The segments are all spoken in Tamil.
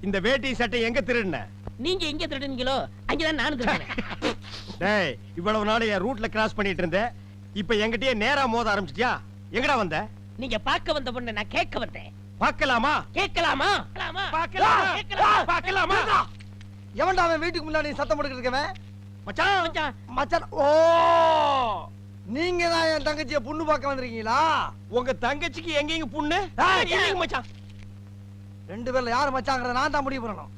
இந்த வேட்டி சட்டை எங்க திருடுன? நீங்க எங்க திருடுனீங்களோ அங்கதான் நானும் திருடுனேன். டேய், இவ்வளவு நாள் என் ரூட்ல கிராஸ் பண்ணிட்டு இருந்தேன். இப்ப என்கிட்டயே நேரா மோத ஆரம்பிச்சிட்டியா? எங்கடா வந்த? நீங்க பார்க்க வந்த பொண்ணு நான் கேட்க வந்தேன். பார்க்கலாமா? கேட்கலாமா? பார்க்கலாமா? எவன்டா அவன் வீட்டுக்கு முன்னாடி சத்தம் போட்டுக்கிட்டு இருக்கவன்? மச்சான் மச்சான் மச்சான். ஓ, நீங்க தான் என் தங்கச்சியை பொண்ணு பார்க்க வந்திருக்கீங்களா? உங்க தங்கச்சிக்கு எங்கெங்க புண்ணு? மச்சான், ரெண்டு பேர்ல யாரு மச்சாங்கிறத நான் தான் முடிவு பண்ணணும்.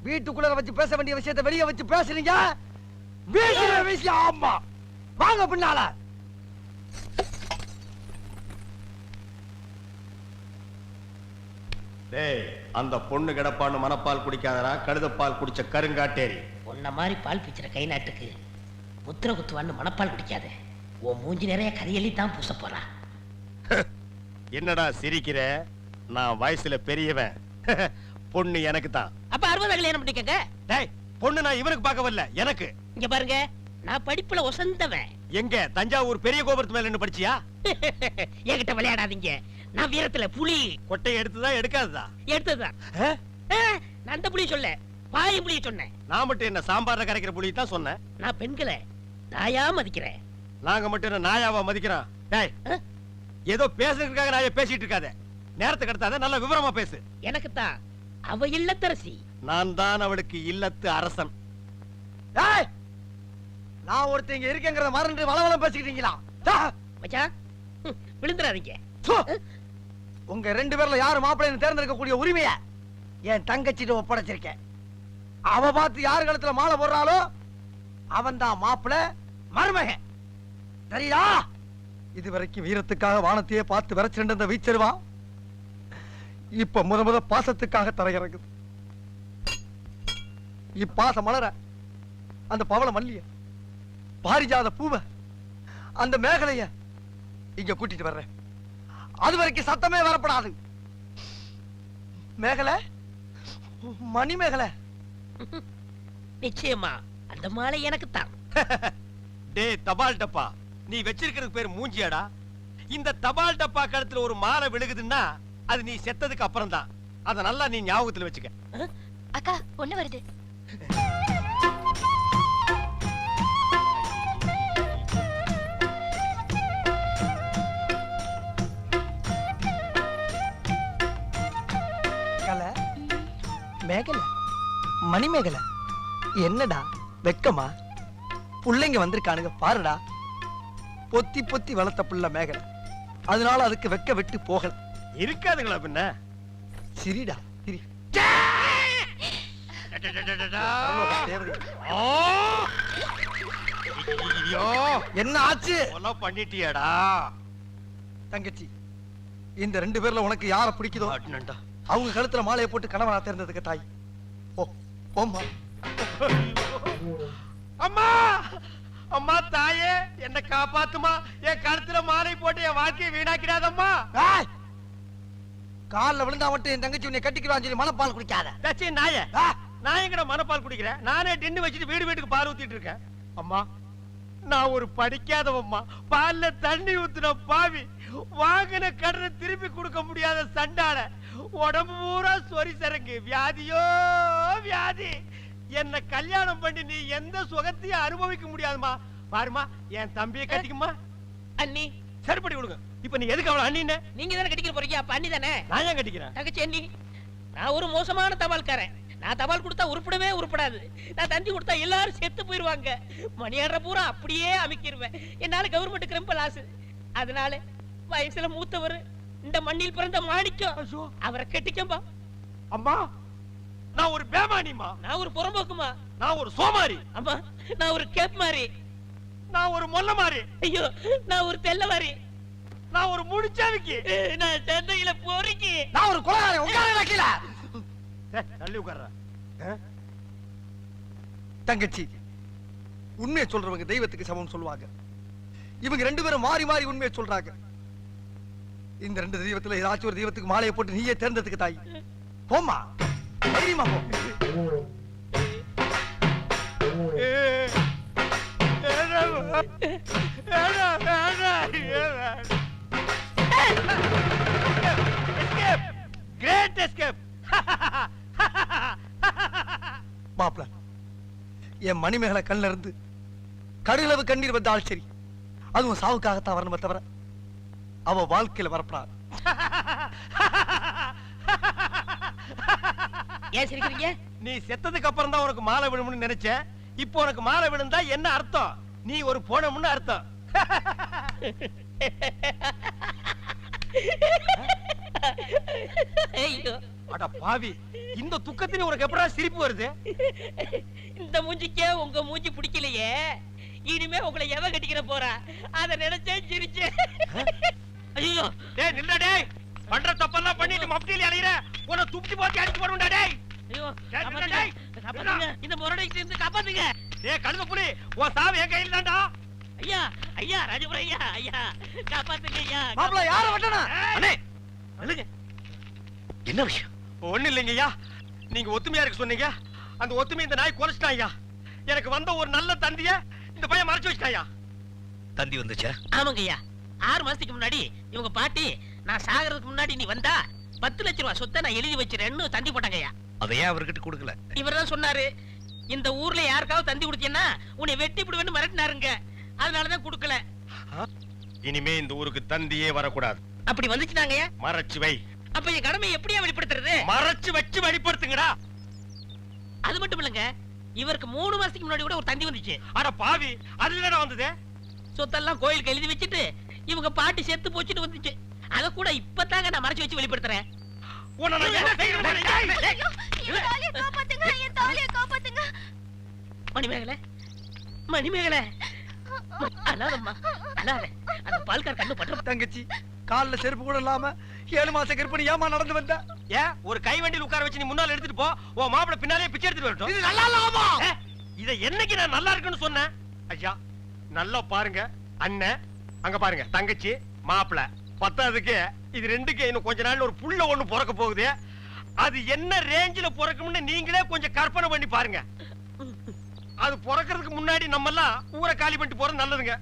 வீட்டுக்குள்ள வச்சு பேச வேண்டிய விஷயத்தை வெளியே வச்சு பேசுறீங்க. வீட்டுல விஷயம். ஆமா, வாங்க பின்னால. டேய், அந்த பொண்ணு கிடப்பான்னு மனப்பால் குடிக்காதடா, கழுதப்பால் குடிச்ச கருங்காட்டேரி. உன்ன மாதிரி பால் பிச்சுற கை நாட்டுக்கு முத்திர குத்துவான்னு மனப்பால் குடிக்காத. உன் மூஞ்சி நிறைய கரியலி தான் பூச போறா. என்னடா சிரிக்கிற? நான் வயசுல பெரியவன். பொண்ணு எனக்கு தான். அப்ப 60 கல்யாணம் பண்ணிக்கங்க. டேய், பொண்ணு நான் இவனுக்கு பார்க்க வரல, எனக்கு. இங்க பாருங்க, நான் படிப்புல ஒசந்தவன். எங்க தஞ்சாவூர் பெரிய கோபுரத்து மேல நின்னு படிச்சியா? என்கிட்ட விளையாடாதீங்க. நான் வீரத்துல புலி. கொட்டை எடுத்துதா எடுக்காததா? எடுத்ததுதான். நான் அந்த புலி சொல்ல, பாய் புலி சொன்னேன். நான் மட்டும் என்ன சாம்பார்ல கரைக்கிற புலி தான் சொன்னேன். நான் பெண்களை தாயா மதிக்கிறேன். நாங்க மட்டும் என்ன நாயாவா மதிக்கிறோம்? டேய், ஏதோ பேசுறதுக்காக நாய பேசிட்டு இருக்காத. நேரத்துக்கு எடுத்தாத, நல்ல விவரமா பேசு. எனக்கு தான் அவ இல்லத்தரசி. நான் தான் அவளுக்கு இல்லத்து அரசன். டேய், நான் ஒருத்தங்க இருக்கேங்கறத மறந்து வளவளம் பேசிக்கிட்டீங்களா? மச்சான், விழுந்துறாதீங்க. உங்க ரெண்டு பேர்ல யாரு மாப்பிள்ளைன்னு தேர்ந்தெடுக்க கூடிய உரிமையை என் தங்கச்சிட்ட ஒப்படைச்சிருக்கேன். அவ பார்த்து யாரு கழுத்துல மாலை போடுறாளோ அவன் தான் மாப்பிள்ளை, மருமகன். சரியா? இதுவரைக்கும் வீரத்துக்காக வானத்தையே பார்த்து விரைச்சிருந்த வீச்சருவா இப்ப முத பாசத்துக்காக தரையிறங்குது. இப்பாச மலர அந்த பவள மல்லிய, பாரிஜாத பூவ, அந்த மேகலைய இங்க கூட்டிட்டு வர்றேன். அது வரைக்கும் சத்தமே வரப்படாது. மேகலை, மணி மேகலை. நிச்சயமா அந்த மாலை எனக்கு தான். டேய் தபால் டப்பா, நீ வச்சிருக்கிறது பேர் மூஞ்சியாடா? இந்த தபால் டப்பா கழுத்துல ஒரு மாலை விழுகுதுன்னா அது நீ செத்ததுக்கு அப்புறம் தான். அத நல்லா நீ ஞாபகத்துல வச்சுக்க. அக்கா, பொண்ணு வருது. மேகலை, மணி மேகலை, என்னடா வெக்கமா? புள்ளைங்க வந்திருக்கானுங்க பாருடா. பொத்தி பொத்தி வளர்த்த புள்ள மேகலை, அதனால அதுக்கு வெக்க விட்டு போகல. இருக்காதுங்களா பின்ன? சிரிடா சிரி. என்ன ஆச்சு? பண்ணிட்டியாடா தங்கச்சி? இந்த ரெண்டு பேர்ல உனக்கு யார பிடிக்குதோ அவங்க கழுத்துல மாலையை போட்டு கணவனா தேர்ந்ததுக்கு தாய். ஓ ஓம்மா. அம்மா, அம்மா தாயே, என்ன காப்பாத்துமா. என் கழுத்துல மாலை போட்டு என் வாழ்க்கையை வீணாக்கிடாதம்மா. கால்ல விழுந்தா மட்டும் என் தங்கச்சி உன்னை கட்டிக்கிறான்னு சொல்லி மனப்பால் குடிக்காத. தச்சி நாயே, நான் எங்கட மனப்பால் குடிக்கிறேன்? நானே டின்னு வச்சுட்டு வீடு வீட்டுக்கு பால் ஊத்திட்டு இருக்கேன். அம்மா, நான் ஒரு படிக்காதவம்மா. பால்ல தண்ணி ஊத்துன பாவி, வாங்கின கடனை திருப்பி கொடுக்க முடியாத சண்டால, உடம்பு பூரா சொறி சரங்கு, வியாதியோ வியாதி. என்ன கல்யாணம் பண்ணி நீ எந்த சுகத்தையும் அனுபவிக்க முடியாதுமா. பாருமா, என் தம்பியை கட்டிக்குமா. அண்ணி சரிப்படி கொடுங்க. இப்ப நீ எதுக்கு அவளை அண்ணி? நீங்க தானே கட்டிக்க போறீங்க, அப்ப அண்ணி தானே. நான் ஏன் கட்டிக்கிறேன்? தங்கச்சி அண்ணி. நான் ஒரு மோசமான தபால்காரன். நான் தபால் கொடுத்தா உருப்படவே உருப்படாது. நான் தந்தி கொடுத்தா எல்லாரும் செத்து போயிருவாங்க. மணியாடுற பூரா அப்படியே அமைக்கிருவேன். என்னால கவர்மெண்ட் கிரம்ப லாஸ். அதனால வயசுல மூத்தவர், இந்த மண்ணில் பிறந்த மாணிக்கம், அவரை கட்டிக்கம்பா. அம்மா, நான் ஒரு பேமானிமா. நான் ஒரு புறம்போக்குமா. நான் ஒரு சோமாரி. அம்மா, நான் ஒரு கேப் மாறி. நான் ஒரு மொல்ல மாறி. ஐயோ, நான் ஒரு தெல்ல மாறி. நான் ஒரு முடிச்சாவிக்கு. நான் தந்தையில போறீங்க. நான் ஒரு குலகாரி. உட்கார கீழ தள்ளி உட்கார்ற. தங்கச்சி, உண்மையை சொல்றவங்க தெய்வத்துக்கு சமம் சொல்லுவாங்க. இவங்க ரெண்டு பேரும் மாறி மாறி உண்மையை சொல்றாங்க. இந்த ரெண்டு தெய்வத்துல ஏதாச்சும் ஒரு தெய்வத்துக்கு மாலையை போட்டு நீயே தேர்ந்ததுக்கு தாய். போமா, தைரியமா போ. என் மணிமேகலை கண்ணில் இருந்து கடுகளவு கண்ணீர் வந்தாலும் சரி, அதுவும் சாவுக்காகத்தான் வரணுமே தவிர அவ வாழ்க்கையில வரப்படாது. ஏன் சிரிக்கிறீங்க? நீ செத்ததுக்கு அப்புறம் தான் உனக்கு மாலை விழும்னு நினைச்சேன். இப்போ உனக்கு மாலை விழுந்தா என்ன அர்த்தம்? நீ ஒரு போனமுன்னு அர்த்தம். ஐயோ, அட பாவி, இந்த துக்கத்தில உனக்கு எப்படா சிரிப்பு வருது? இந்த மூஞ்சிக்கே உங்க மூஞ்சி பிடிக்கலையே, இனிமே உங்களை எவ கட்டிக்கிற போறா அத நினைச்சேன் சிரிச்சேன். ஐயோ, டேய் நில்லுடா டேய். பண்ற தப்பெல்லாம் பண்ணிட்டு மப்டியில அலையற. உன்னை துப்பி போட்டு அடிச்சு போடுடா டேய். ஐயோ, டேய், காப்பாத்துங்க, டேய். காப்பாத்துங்க, இந்த முரடைக்கு இருந்து காப்பாத்துங்க. டேய் கழுத புலி, உன் சாவு என் கையில தான்டா. ஐயா, ஐயா, ராஜபுரம் ஐயா, ஐயா, காப்பாத்துங்க ஐயா. மாப்பிள்ள யார வெட்டனா? அண்ணே நில்லுங்க. என்ன விஷயம்? ஒண்ணு இல்லைங்க ஐயா. நீங்க ஒத்துமையா இருக்க சொன்னீங்க. அந்த ஒத்துமை இந்த நாய் கொலைச்சிட்டான் ஐயா. எனக்கு வந்த ஒரு நல்ல தந்திய இந்த பையன் மறைச்சு வச்சிட்டான் ஐயா. தந்தி வந்துச்சா? ஆமாங்க ஐயா, 6 மாசத்துக்கு முன்னாடி இவங்க பாட்டி நான் சாகிறதுக்கு முன்னாடி நீ வந்தா 10 லட்சம் ரூபாய் சொத்தை நான் எழுதி வச்சிருன்னு தந்தி போட்டாங்க ஐயா. அதை ஏன் அவர்கிட்ட கொடுக்கல? இவர்தான் சொன்னாரு, இந்த ஊர்ல யாருக்காவது தந்தி கொடுத்தீங்கன்னா உன்னை வெட்டி விடுவேன்னு மிரட்டினாருங்க. அதனாலதான் கொடுக்கல. இனிமே இந்த ஊருக்கு தந்தியே வரக்கூடாது. அப்படி வந்துச்சுனாங்க ஐயா. மறைச்சு வை. அப்ப என் கடமையை எப்படியா வெளிப்படுத்துறது? மறைச்சு வச்சு வெளிப்படுத்துங்கடா. அது மட்டும் இல்லங்க, இவருக்கு 3 மாசத்துக்கு முன்னாடி கூட ஒரு தந்தி வந்துச்சு. அட பாவி, அதுல என்ன வந்தது? சொத்தெல்லாம் கோயிலுக்கு எழுதி வச்சுட்டு இவங்க பாட்டி செத்து போச்சுட்டு வந்துச்சு. அத கூட இப்பதாங்க நான் மறைச்சு வச்சு வெளிப்படுத்துறேன். உன்னை நான் என்ன செய்யணும்? டேய். மணிமேகலை, மணிமேகலை, அழாதம்மா, அழாத. அந்த பால்கார் கண்ணு பற்ற. தங்கச்சி கால்ல செருப்பு கூட இல்லாம 7 மாச கர்ப்பிணி ஏமா நடந்து வந்த? ஏன் ஒரு கை வண்டியில் உட்கார வச்சு நீ முன்னால எடுத்துட்டு போ. உன் மாப்பிளை பின்னாலே பிச்சை எடுத்துட்டு வரட்டும். இது நல்லா இல்லாமா? இத என்னைக்கு நான் நல்லா இருக்குன்னு சொன்னேன்? ஐயா நல்லா பாருங்க. அண்ணன் அங்க பாருங்க, தங்கச்சி மாப்பிளை. பத்தாவதுக்கு இது ரெண்டுக்கு இன்னும் கொஞ்ச நாள்ல ஒரு புள்ள ஒண்ணு பிறக்க போகுது. அது என்ன ரேஞ்சில பிறக்கும்னு நீங்களே கொஞ்சம் கற்பனை பண்ணி பாருங்க. அது பிறக்கிறதுக்கு முன்னாடி நம்ம எல்லாம் ஊரை காலி பண்ணிட்டு போறது நல்லதுங்க.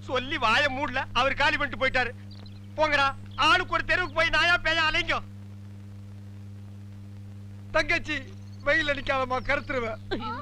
சொல்லி வாய மூடல, அவர் காலி பண்ணிட்டு போயிட்டாரு. போங்கடா, ஆளுக்கு ஒரு தெருவுக்கு போய் நாயா பேயா அலைங்க. தங்கச்சி வெயில் அடிக்காதமா, கருத்துருவ.